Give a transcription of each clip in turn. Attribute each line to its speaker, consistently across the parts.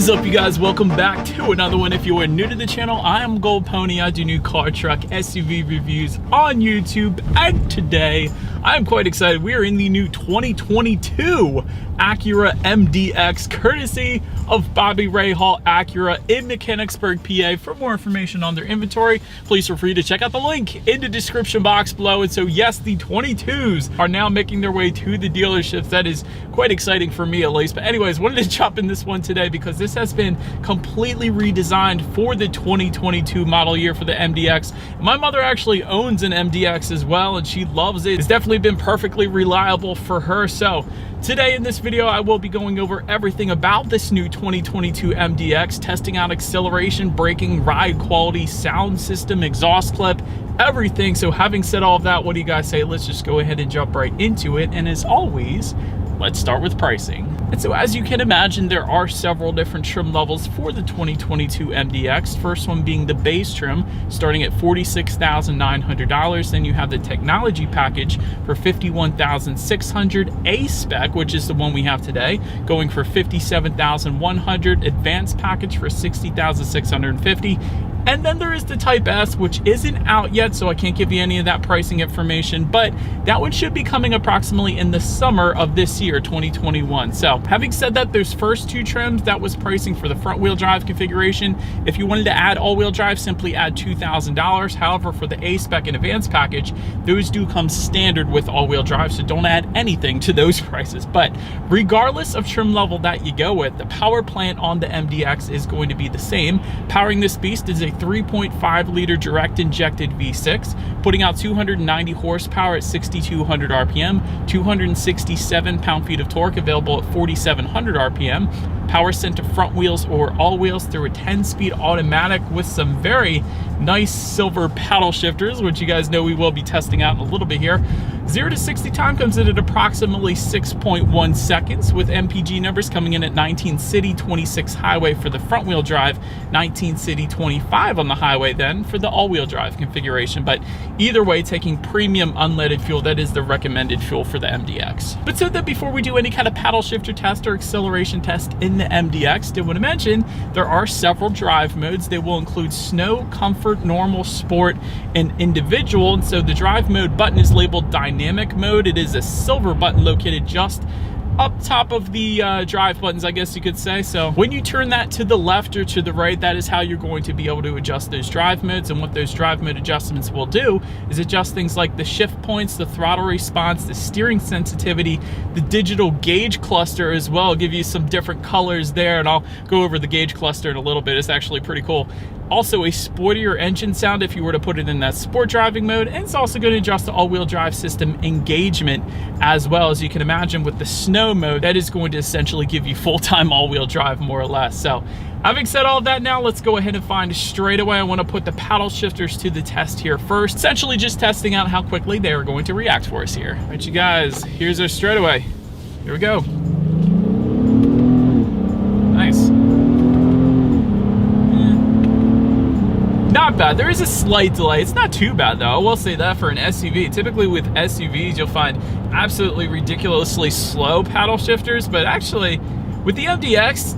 Speaker 1: is up, you guys? Welcome back to another one. If you are new to the channel, I am Gold Pony. I do new car, truck, SUV reviews on YouTube, and today I am quite excited. We are in the new 2022 Acura MDX, courtesy of Bobby Rahal Acura in Mechanicsburg, PA. For more information on their inventory, please feel free to check out the link in the description box below. And so yes, the 22s are now making their way to the dealerships. That is quite exciting for me, at least. But anyways, wanted to jump in this one today because this has been completely redesigned for the 2022 model year for the MDX. My mother actually owns an MDX as well, and she loves it. It's definitely been perfectly reliable for her. So today in this video, I will be going over everything about this new 2022 MDX, testing out acceleration, braking, ride quality, sound system, exhaust clip, everything. So having said all of that, what do you guys say? Let's just go ahead and jump right into it. And as always, let's start with pricing. And so as you can imagine, there are several different trim levels for the 2022 MDX. First one being the base trim, starting at $46,900. Then you have the technology package for $51,600. A spec, which is the one we have today, going for $57,100. Advanced package for $60,650. And then there is the Type S, which isn't out yet, so I can't give you any of that pricing information, but that one should be coming approximately in the summer of this year, 2021. So having said that, those first two trims, that was pricing for the front wheel drive configuration. If you wanted to add all-wheel drive, simply add $2,000. However, for the A-spec and advanced package, those do come standard with all-wheel drive, so don't add anything to those prices. But regardless of trim level that you go with, the power plant on the MDX is going to be the same. Powering this beast is a 3.5 liter direct injected V6, putting out 290 horsepower at 6,200 RPM, 267 pound-feet of torque, available at 4,700 RPM. Power sent to front wheels or all wheels through a 10-speed automatic with some very nice silver paddle shifters, which you guys know we will be testing out in a little bit here. 0 to 60 time comes in at approximately 6.1 seconds, with MPG numbers coming in at 19 city, 26 highway for the front wheel drive, 19 city, 25 on the highway then for the all-wheel drive configuration. But either way, taking premium unleaded fuel, that is the recommended fuel for the MDX. But so that before we do any kind of paddle shifter test or acceleration test in the MDX, did want to mention there are several drive modes. They will include snow, comfort, normal, sport, and individual. And so the drive mode button is labeled dynamic mode. It is a silver button located just up top of the drive buttons, I guess you could say. So when you turn that to the left or to the right, that is how you're going to be able to adjust those drive modes. And what those drive mode adjustments will do is adjust things like the shift points, the throttle response, the steering sensitivity, the digital gauge cluster as well. Give you some different colors there, and I'll go over the gauge cluster in a little bit. It's actually pretty cool. Also a sportier engine sound if you were to put it in that sport driving mode, and it's also going to adjust the all-wheel drive system engagement as well. As you can imagine, with the snow mode, that is going to essentially give you full-time all-wheel drive, more or less. So having said all of that, now let's go ahead and find straight away. I want to put the paddle shifters to the test here first, essentially just testing out how quickly they are going to react for us here. All right, you guys, here's our straightaway. Here we go. Nice. Not bad. There is a slight delay. It's not too bad though. I will say that for an SUV. Typically with SUVs, you'll find absolutely ridiculously slow paddle shifters, but actually with the MDX,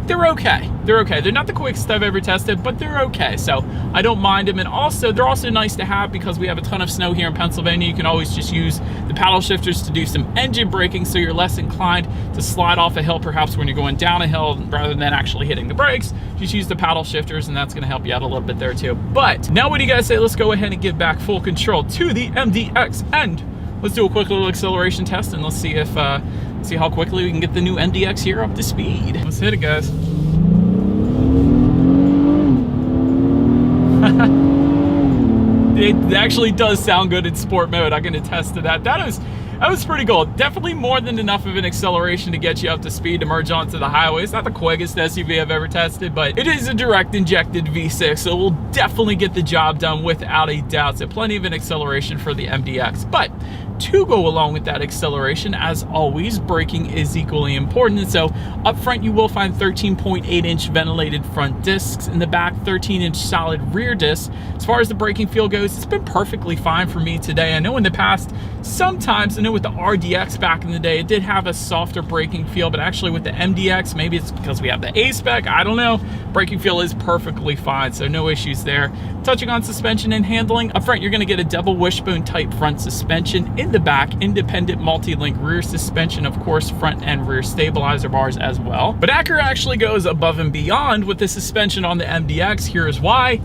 Speaker 1: they're okay. They're okay. They're not the quickest I've ever tested, but they're okay. So I don't mind them. And also, they're also nice to have because we have a ton of snow here in Pennsylvania. You can always just use the paddle shifters to do some engine braking, so you're less inclined to slide off a hill, perhaps when you're going down a hill, rather than actually hitting the brakes. Just use the paddle shifters, and that's going to help you out a little bit there too. But now what do you guys say? Let's go ahead and give back full control to the MDX, and let's do a quick little acceleration test, and let's see if see how quickly we can get the new MDX here up to speed. Let's hit it, guys. It actually does sound good in sport mode. I can attest to that. That was pretty cool. Definitely more than enough of an acceleration to get you up to speed to merge onto the highway. It's not the quickest SUV I've ever tested, but it is a direct injected V6, so it will definitely get the job done without a doubt. So plenty of an acceleration for the MDX. But to go along with that acceleration, as always, braking is equally important. And so up front, you will find 13.8-inch ventilated front discs. In the back, 13-inch solid rear discs. As far as the braking feel goes, it's been perfectly fine for me today. I know in the past, sometimes, I know know with the RDX back in the day, it did have a softer braking feel, but actually with the MDX, maybe it's because we have the A-Spec, I don't know, braking feel is perfectly fine, so no issues there. Touching on suspension and handling, up front you're gonna get a double wishbone type front suspension. In the back, independent multi-link rear suspension, of course, front and rear stabilizer bars as well. But Acura actually goes above and beyond with the suspension on the MDX. Here's why.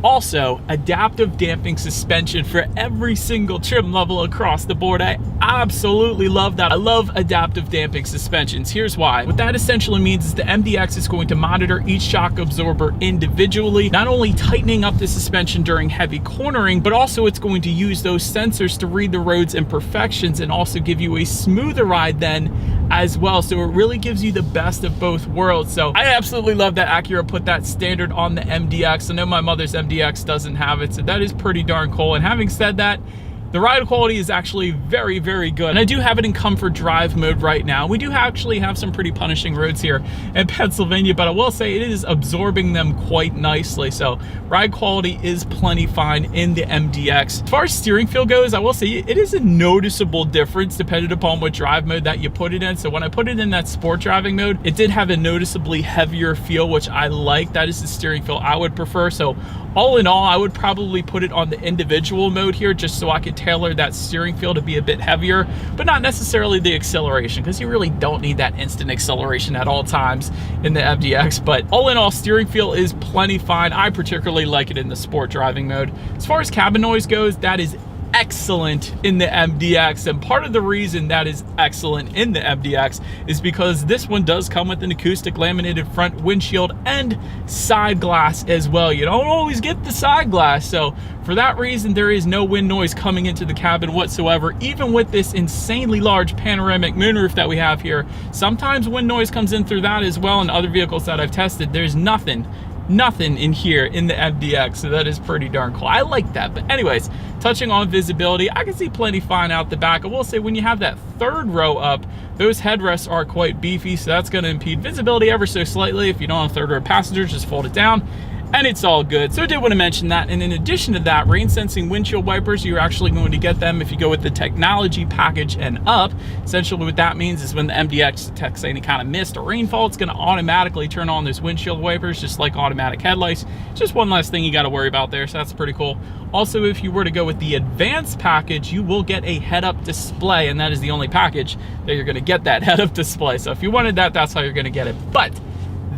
Speaker 1: Also, adaptive damping suspension for every single trim level across the board. I absolutely love that. I love adaptive damping suspensions. Here's why. What that essentially means is the MDX is going to monitor each shock absorber individually, not only tightening up the suspension during heavy cornering, but also it's going to use those sensors to read the road's imperfections and also give you a smoother ride then as well. So it really gives you the best of both worlds. So I absolutely love that Acura put that standard on the MDX. I know my mother's MDX doesn't have it, so that is pretty darn cool. And having said that, the ride quality is actually very, very good. And I do have it in comfort drive mode right now. We do actually have some pretty punishing roads here in Pennsylvania, but I will say it is absorbing them quite nicely. So ride quality is plenty fine in the MDX. As far as steering feel goes, I will say it is a noticeable difference depending upon what drive mode that you put it in. So when I put it in that sport driving mode, it did have a noticeably heavier feel, which I like. That is the steering feel I would prefer. So all in all, I would probably put it on the individual mode here just so I could tailor that steering feel to be a bit heavier, but not necessarily the acceleration, because you really don't need that instant acceleration at all times in the MDX. But all in all, steering feel is plenty fine. I particularly like it in the sport driving mode. As far as cabin noise goes, that is excellent in the MDX, and part of the reason that is excellent in the MDX is because this one does come with an acoustic laminated front windshield and side glass as well. You don't always get the side glass, so for that reason there is no wind noise coming into the cabin whatsoever. Even with this insanely large panoramic moonroof that we have here, sometimes wind noise comes in through that as well. In other vehicles that I've tested, there's nothing in here in the MDX, so that is pretty darn cool. I like that. But anyways, touching on visibility, I can see plenty fine out the back. I will say when you have that third row up, those headrests are quite beefy, so that's going to impede visibility ever so slightly. If you don't have third row passengers, just fold it down and it's all good. So I did want to mention that. And in addition to that, rain sensing windshield wipers, you're actually going to get them if you go with the technology package and up. Essentially what that means is when the MDX detects any kind of mist or rainfall, it's going to automatically turn on those windshield wipers, just like automatic headlights. Just one less thing you got to worry about there, so that's pretty cool. Also, if you were to go with the advanced package, you will get a head-up display, and that is the only package that you're going to get, that head-up display. So if you wanted that, that's how you're going to get it. But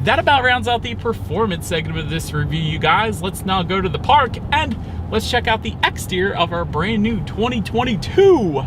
Speaker 1: that about rounds out the performance segment of this review, you guys. Let's now go to the park and let's check out the exterior of our brand new 2022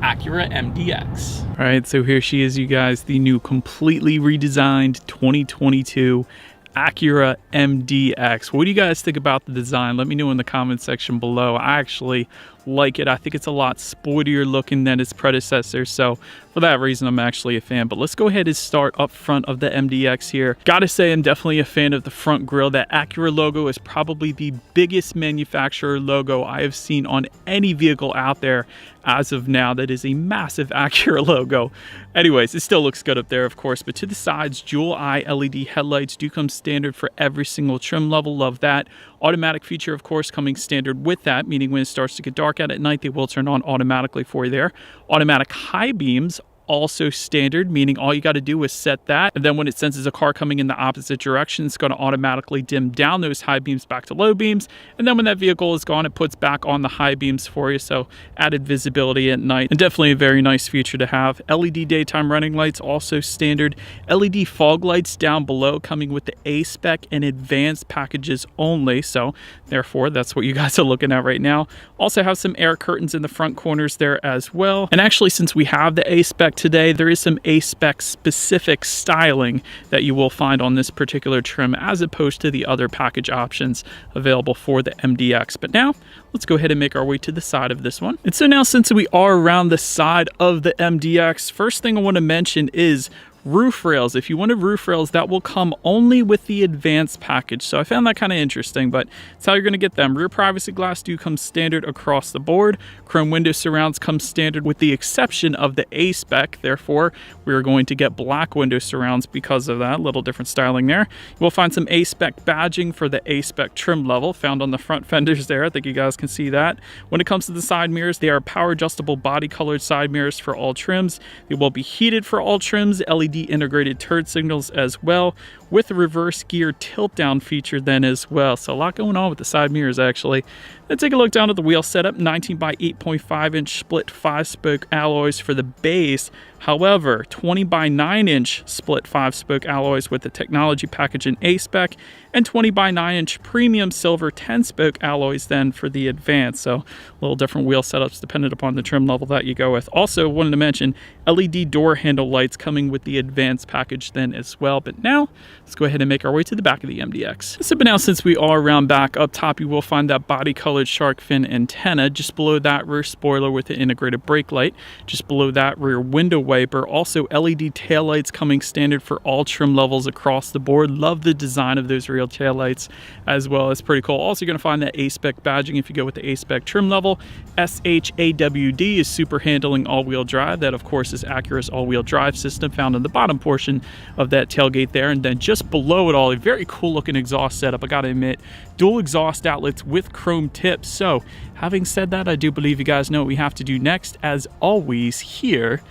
Speaker 1: Acura MDX. All right, so here she is, you guys, the new completely redesigned 2022 Acura MDX. What do you guys think about the design? Let me know in the comment section below. I actually like it. I think it's a lot sportier looking than its predecessor, so for that reason I'm actually a fan. But let's go ahead and start up front of the MDX here. Gotta say, I'm definitely a fan of the front grille. That Acura logo is probably the biggest manufacturer logo I have seen on any vehicle out there as of now. That is a massive Acura logo. Anyways, it still looks good up there, of course. But to the sides, dual eye LED headlights do come standard for every single trim level. Love that. Automatic feature, of course, coming standard with that, meaning when it starts to get dark out at night, they will turn on automatically for you there. Automatic high beams, also standard, meaning all you got to do is set that, and then when it senses a car coming in the opposite direction, it's going to automatically dim down those high beams back to low beams, and then when that vehicle is gone, it puts back on the high beams for you, so added visibility at night, and definitely a very nice feature to have. LED daytime running lights, also standard. LED fog lights down below, coming with the A-Spec and advanced packages only, so therefore that's what you guys are looking at right now. Also have some air curtains in the front corners there as well, and actually since we have the A-Spec today, there is some A-Spec specific styling that you will find on this particular trim as opposed to the other package options available for the MDX. But now let's go ahead and make our way to the side of this one. And so now, since we are around the side of the MDX, first thing I want to mention is Roof rails. If you wanted roof rails, that will come only with the advanced package. So I found that kind of interesting, but it's how you're going to get them. Rear privacy glass do come standard across the board. Chrome window surrounds come standard with the exception of the A spec. Therefore, we are going to get black window surrounds because of that. Little different styling there. You will find some A spec badging for the A spec trim level found on the front fenders there. I think you guys can see that. When it comes to the side mirrors, they are power adjustable body colored side mirrors for all trims. They will be heated for all trims, LED integrated turn signals as well, with a reverse gear tilt down feature then as well. So a lot going on with the side mirrors actually. Let's take a look down at the wheel setup. 19 by 8.5 inch split 5-spoke alloys for the base. However, 20 by 9 inch split 5-spoke alloys with the technology package in A spec, and 20 by 9 inch premium silver 10-spoke alloys then for the advanced. So a little different wheel setups dependent upon the trim level that you go with. Also wanted to mention LED door handle lights coming with the advanced package then as well. But now let's go ahead and make our way to the back of the MDX. So, but now since we are around back, up top you will find that body colored shark fin antenna. Just below that, rear spoiler with the integrated brake light. Just below that, rear window wiper. Also LED taillights coming standard for all trim levels across the board. Love the design of those real taillights as well. It's pretty cool. Also, you're going to find that A-spec badging if you go with the A-spec trim level. SHAWD is super handling all-wheel drive. That, of course, is Acura's all-wheel drive system found in the bottom portion of that tailgate there. And then just below it all, a very cool looking exhaust setup. I got to admit, dual exhaust outlets with chrome tips. So having said that, I do believe you guys know what we have to do next. As always, here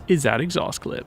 Speaker 1: is that exhaust clip.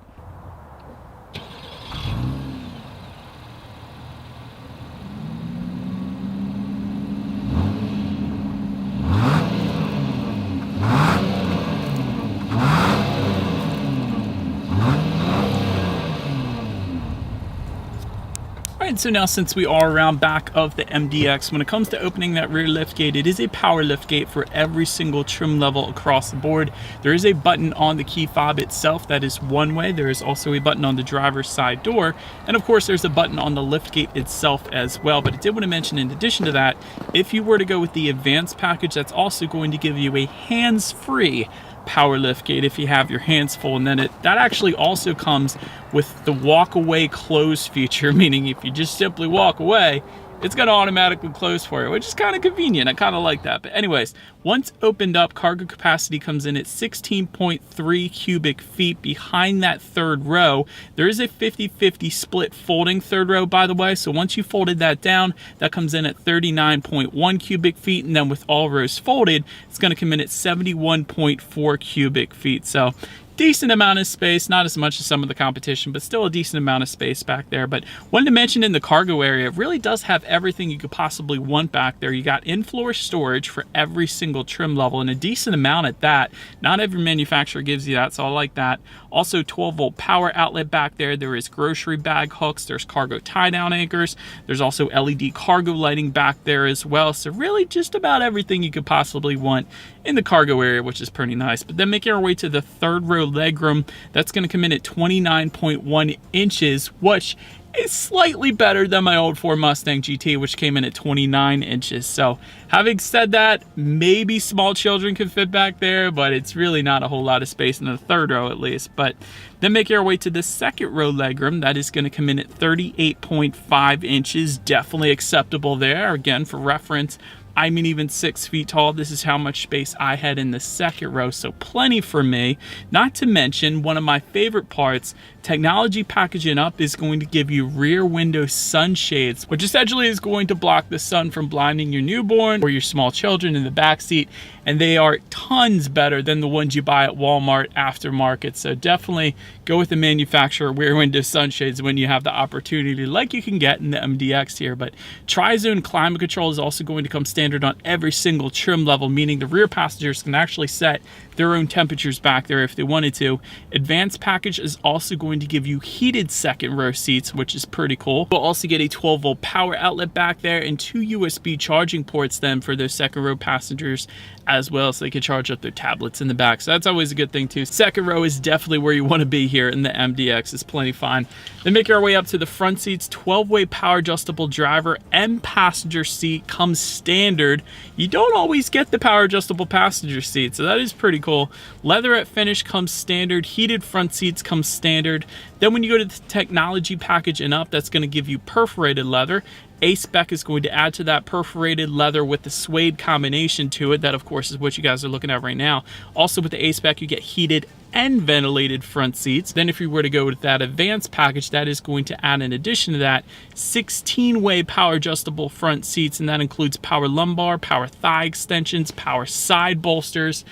Speaker 1: So now since we are around back of the MDX, when it comes to opening that rear lift gate, it is a power lift gate for every single trim level across the board. There is a button on the key fob itself that is one way. There is also a button on the driver's side door, and of course there's a button on the lift gate itself as well. But I did want to mention, in addition to that, if you were to go with the advanced package, that's also going to give you a hands-free power lift gate if you have your hands full. And then that actually also comes with the walk away close feature, meaning if you just simply walk away, it's going to automatically close for you, which is kind of convenient. I kind of like that. But anyways, once opened up, cargo capacity comes in at 16.3 cubic feet behind that third row. There is a 50-50 split folding third row, by the way. So once you folded that down, that comes in at 39.1 cubic feet. And then with all rows folded, it's going to come in at 71.4 cubic feet. So decent amount of space, not as much as some of the competition, but still a decent amount of space back there. But wanted to mention, in the cargo area, it really does have everything you could possibly want back there. You got in-floor storage for every single trim level, and a decent amount at that. Not every manufacturer gives you that, so I like that. Also 12-volt power outlet back there. There is grocery bag hooks. There's cargo tie-down anchors. There's also LED cargo lighting back there as well. So really just about everything you could possibly want in the cargo area, which is pretty nice. But then making our way to the third row legroom, that's going to come in at 29.1 inches, which is slightly better than my old Ford Mustang GT, which came in at 29 inches. So having said that, maybe small children can fit back there, but it's really not a whole lot of space in the third row at least. But then making our way to the second row legroom, that is going to come in at 38.5 inches. Definitely acceptable there. Again, for reference, I'm even 6 feet tall. This is how much space I had in the second row, so plenty for me. Not to mention, one of my favorite parts, technology packaging up is going to give you rear window sunshades, which essentially is going to block the sun from blinding your newborn or your small children in the back seat. And they are tons better than the ones you buy at Walmart aftermarket. So definitely go with the manufacturer rear window sunshades when you have the opportunity, like you can get in the MDX here. But tri-zone climate control is also going to come standard on every single trim level, meaning the rear passengers can actually set their own temperatures back there if they wanted to. Advanced package is also going to give you heated second row seats, which is pretty cool. We'll also get a 12-volt power outlet back there and 2 USB charging ports then for those second row passengers as well, so they can charge charge up their tablets in the back. So that's always a good thing too. Second row is definitely where you want to be here in the MDX. It's plenty fine. Then make our way up to the front seats. 12-way power adjustable driver and passenger seat comes standard. You don't always get the power adjustable passenger seat, so that is pretty cool. Leatherette finish comes standard. Heated front seats come standard. Then when you go to the technology package and up, that's going to give you perforated leather. A-Spec is going to add to that perforated leather with the suede combination to it. That, of course, is what you guys are looking at right now. Also, with the A-Spec, you get heated and ventilated front seats. Then if you were to go with that advanced package, that is going to add, in addition to that, 16-way power adjustable front seats, and that includes power lumbar, power thigh extensions, power side bolsters.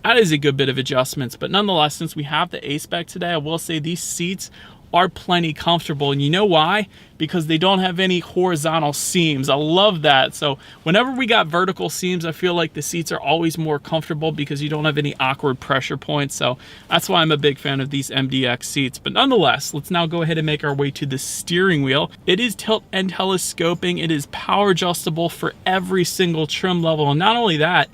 Speaker 1: That is a good bit of adjustments, but nonetheless, since we have the A-Spec today, I will say these seats are plenty comfortable. And you know why? Because they don't have any horizontal seams. I love that. So whenever we got vertical seams, I feel like the seats are always more comfortable because you don't have any awkward pressure points. So that's why I'm a big fan of these MDX seats. But nonetheless, let's now go ahead and make our way to the steering wheel. It is tilt and telescoping. It is power adjustable for every single trim level. And not only that,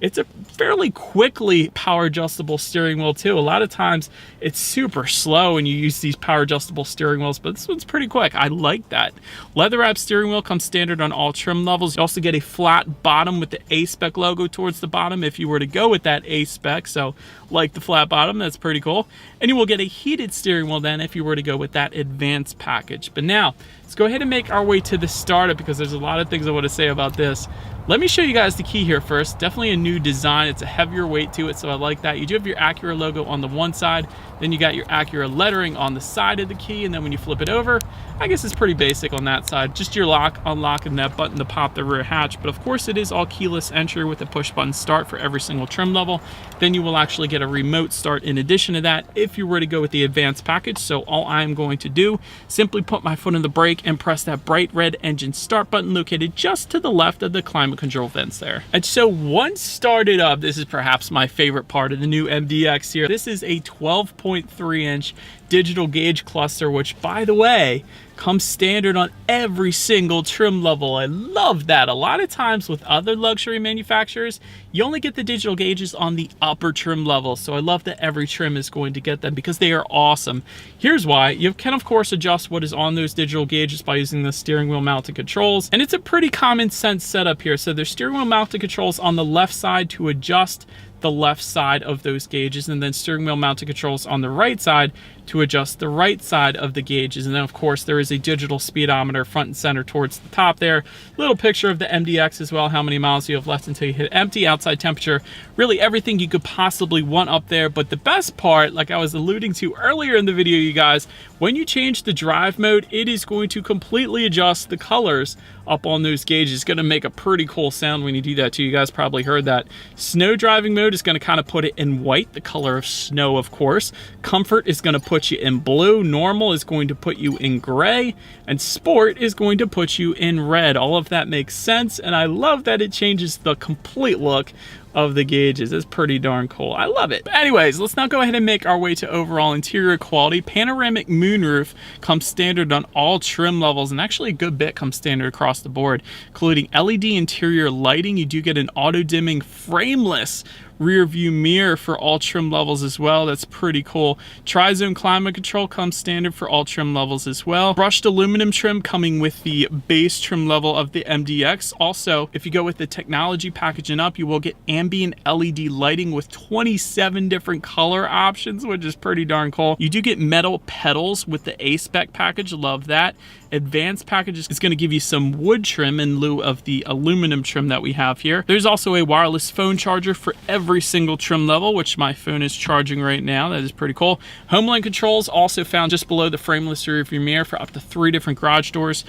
Speaker 1: it's a fairly quickly power adjustable steering wheel too. A lot of times it's super slow when you use these power adjustable steering wheels, but this one's pretty quick. I like that. Leather wrap steering wheel comes standard on all trim levels. You also get a flat bottom with the A-Spec logo towards the bottom if you were to go with that A-Spec. So like the flat bottom, that's pretty cool. And you will get a heated steering wheel then if you were to go with that advanced package. But now let's go ahead and make our way to the startup because there's a lot of things I want to say about this. Let me show you guys the key here first. Definitely a new design. It's a heavier weight to it, so I like that. You do have your Acura logo on the one side, then you got your Acura lettering on the side of the key, and then when you flip it over, I guess it's pretty basic on that side. Just your lock, unlock, and that button to pop the rear hatch. But of course it is all keyless entry with a push button start for every single trim level. Then you will actually get a remote start in addition to that if you were to go with the advanced package. So all I'm going to do, simply put my foot on the brake and press that bright red engine start button located just to the left of the climate control vents there. And so once started up, this is perhaps my favorite part of the new MDX here. This is a 12.3-inch digital gauge cluster, which, by the way, comes standard on every single trim level. I love that. A lot of times with other luxury manufacturers, you only get the digital gauges on the upper trim level. So I love that every trim is going to get them because they are awesome. Here's why. You can, of course, adjust what is on those digital gauges by using the steering wheel mounted controls. And it's a pretty common sense setup here. So there's steering wheel mounted controls on the left side to adjust the left side of those gauges, and then steering wheel mounted controls on the right side to adjust the right side of the gauges. And then of course there is a digital speedometer front and center towards the top there. Little picture of the MDX as well, how many miles you have left until you hit empty, outside temperature, really everything you could possibly want up there. But the best part, like I was alluding to earlier in the video, you guys, when you change the drive mode, it is going to completely adjust the colors up on those gauges. It's going to make a pretty cool sound when you do that too. You guys probably heard that. Snow driving mode is going to kind of put it in white, the color of snow, of course. Comfort is going to put you in blue. Normal is going to put you in gray. And sport is going to put you in red. All of that makes sense, and I love that it changes the complete look of the gauges. It's pretty darn cool. I love it. But anyways, let's now go ahead and make our way to overall interior quality. Panoramic moonroof comes standard on all trim levels, and actually a good bit comes standard across the board, including LED interior lighting. You do get an auto dimming frameless rear view mirror for all trim levels as well. That's pretty cool. Tri-zone climate control comes standard for all trim levels as well. Brushed aluminum trim coming with the base trim level of the MDX. Also, if you go with the technology package and up, you will get ambient LED lighting with 27 different color options, which is pretty darn cool. You do get metal pedals with the A-Spec package. Love that. Advanced package is going to give you some wood trim in lieu of the aluminum trim that we have here. There's also a wireless phone charger for every single trim level, which my phone is charging right now. That is pretty cool. Homelink controls also found just below the frameless rear view mirror for up to 3 different garage doors.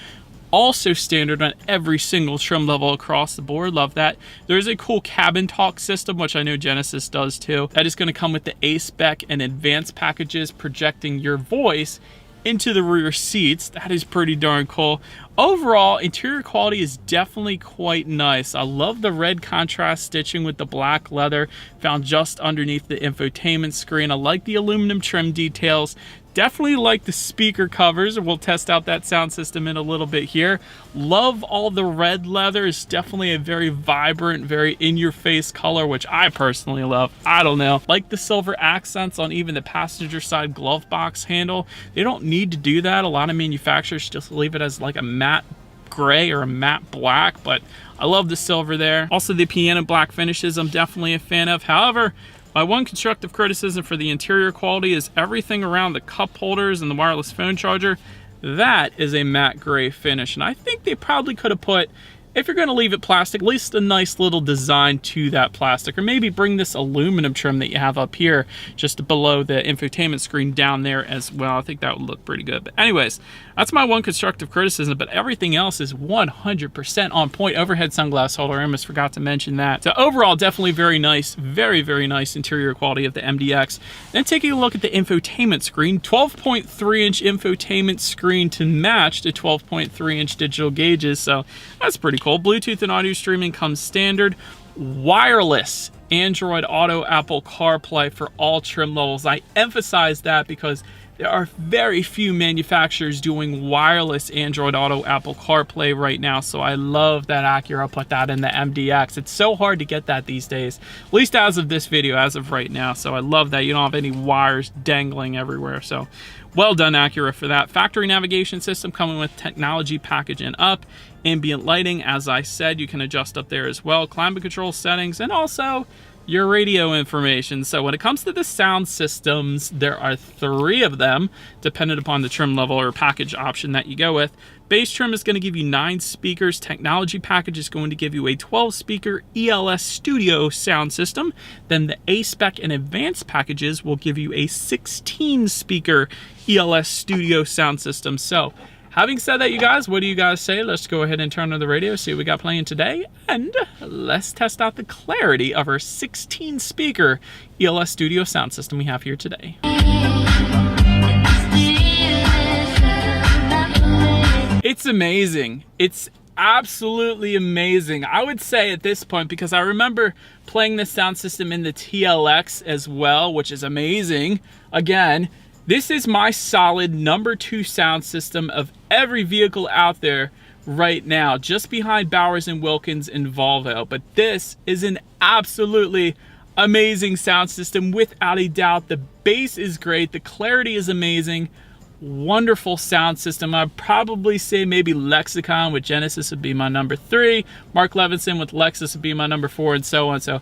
Speaker 1: Also standard on every single trim level across the board. Love that. There's a cool cabin talk system, which I know Genesis does too. That is going to come with the A-Spec and advanced packages, projecting your voice into the rear seats. That is pretty darn cool. Overall, interior quality is definitely quite nice. I love the red contrast stitching with the black leather found just underneath the infotainment screen. I like the aluminum trim details. Definitely like the speaker covers. We'll test out that sound system in a little bit here. Love all the red leather. It's definitely a very vibrant, very in-your-face color, which I personally love. I don't know. Like the silver accents on even the passenger side glove box handle. They don't need to do that. A lot of manufacturers just leave it as like a matte gray or a matte black, but I love the silver there. Also, the piano black finishes I'm definitely a fan of. However, my one constructive criticism for the interior quality is everything around the cup holders and the wireless phone charger. That is a matte gray finish, and I think they probably could have put, if you're going to leave it plastic, at least a nice little design to that plastic, or maybe bring this aluminum trim that you have up here just below the infotainment screen down there as well. I think that would look pretty good. But anyways, that's my one constructive criticism, but everything else is 100% on point. Overhead sunglass holder, I almost forgot to mention that. So overall, definitely very nice, very, very nice interior quality of the MDX. Then taking a look at the infotainment screen, 12.3-inch infotainment screen to match the 12.3-inch digital gauges, so that's pretty cool. Bluetooth and audio streaming comes standard. Wireless Android Auto, Apple CarPlay for all trim levels. I emphasize that because there are very few manufacturers doing wireless Android Auto, Apple CarPlay right now, so I love that Acura put that in the MDX. It's so hard to get that these days, at least as of this video, as of right now, so I love that. You don't have any wires dangling everywhere, so well done, Acura, for that. Factory navigation system coming with technology package and up. Ambient lighting, as I said, you can adjust up there as well. Climate control settings, and also your radio information. So when it comes to the sound systems, there are 3 of them, dependent upon the trim level or package option that you go with. Base trim is going to give you 9 speakers. Technology package is going to give you a 12-speaker ELS Studio sound system. Then the A-Spec and Advanced packages will give you a 16-speaker ELS Studio sound system. So having said that, you guys, what do you guys say? Let's go ahead and turn on the radio, see what we got playing today, and let's test out the clarity of our 16-speaker ELS Studio sound system we have here today. It's amazing. It's absolutely amazing. I would say at this point, because I remember playing this sound system in the TLX as well, which is amazing. Again, this is my solid number 2 sound system of every vehicle out there right now, just behind Bowers & Wilkins and Volvo. But this is an absolutely amazing sound system without a doubt. The bass is great, the clarity is amazing, wonderful sound system. I'd probably say maybe Lexicon with Genesis would be my number 3, Mark Levinson with Lexus would be my number 4, and so on. So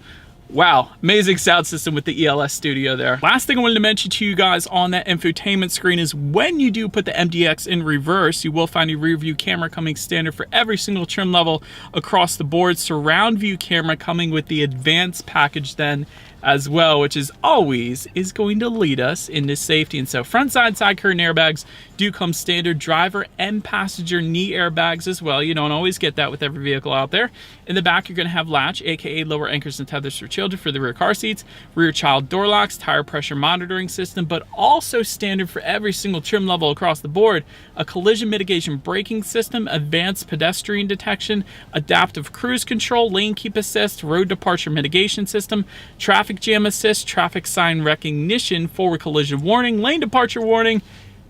Speaker 1: wow, amazing sound system with the ELS Studio there. Last thing I wanted to mention to you guys on that infotainment screen is when you do put the MDX in reverse, you will find a rear view camera coming standard for every single trim level across the board. Surround view camera coming with the advanced package then as well, which is always going to lead us into safety. And so front side curtain airbags do come standard, driver and passenger knee airbags as well. You don't always get that with every vehicle out there. In the back, you're going to have latch, aka lower anchors and tethers for children for the rear car seats, rear child door locks, tire pressure monitoring system, but also standard for every single trim level across the board, a collision mitigation braking system, advanced pedestrian detection, adaptive cruise control, lane keep assist, road departure mitigation system, traffic jam assist, traffic sign recognition, forward collision warning, lane departure warning,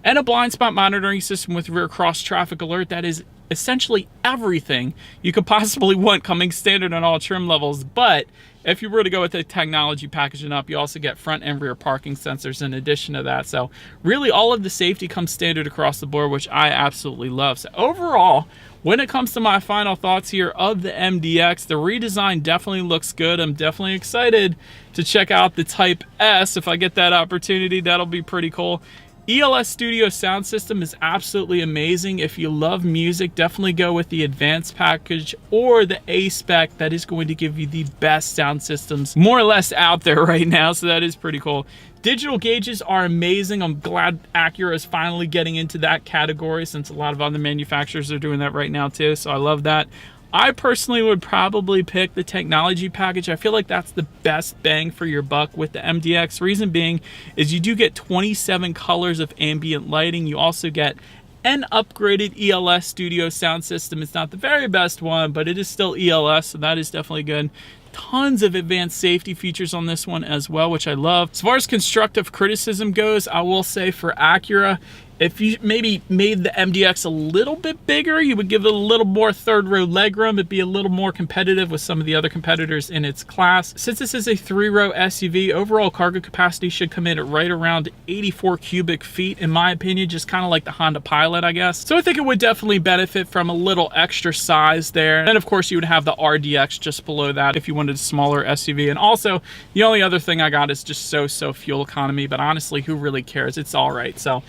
Speaker 1: and a blind spot monitoring system with rear cross traffic alert. That is essentially everything you could possibly want coming standard on all trim levels. But if you were to go with the technology package and up, you also get front and rear parking sensors in addition to that. So really all of the safety comes standard across the board, which I absolutely love. So overall, when it comes to my final thoughts here of the MDX, the redesign definitely looks good. I'm definitely excited to check out the Type S. If I get that opportunity, that'll be pretty cool. ELS Studio sound system is absolutely amazing. If you love music, definitely go with the advanced package or the A-Spec. That is going to give you the best sound systems more or less out there right now, so that is pretty cool. Digital gauges are amazing. I'm glad Acura is finally getting into that category, since a lot of other manufacturers are doing that right now too, so I love that. I personally would probably pick the technology package. I feel like that's the best bang for your buck with the MDX. Reason being is you do get 27 colors of ambient lighting. You also get an upgraded ELS Studio sound system. It's not the very best one, but it is still ELS, so that is definitely good. Tons of advanced safety features on this one as well, which I love. As far as constructive criticism goes, I will say for Acura, if you maybe made the MDX a little bit bigger, you would give it a little more third row legroom. It'd be a little more competitive with some of the other competitors in its class. Since this is a 3-row SUV, overall cargo capacity should come in at right around 84 cubic feet, in my opinion, just kind of like the Honda Pilot, I guess. So I think it would definitely benefit from a little extra size there. And then of course you would have the RDX just below that if you wanted a smaller SUV. And also the only other thing I got is just so fuel economy, but honestly, who really cares? It's all right. So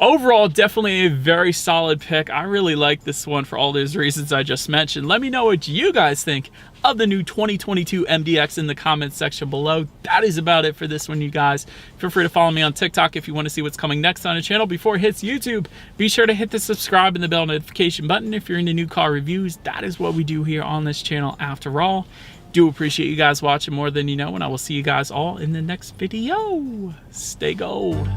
Speaker 1: overall, definitely a very solid pick. I really like this one for all those reasons I just mentioned. Let me know what you guys think of the new 2022 MDX in the comments section below. That is about it for this one, you guys. Feel free to follow me on TikTok if you want to see what's coming next on the channel before it hits YouTube. Be sure to hit the subscribe and the bell notification button if you're into new car reviews. That is what we do here on this channel after all. Do appreciate you guys watching more than you know, and I will see you guys all in the next video. Stay gold.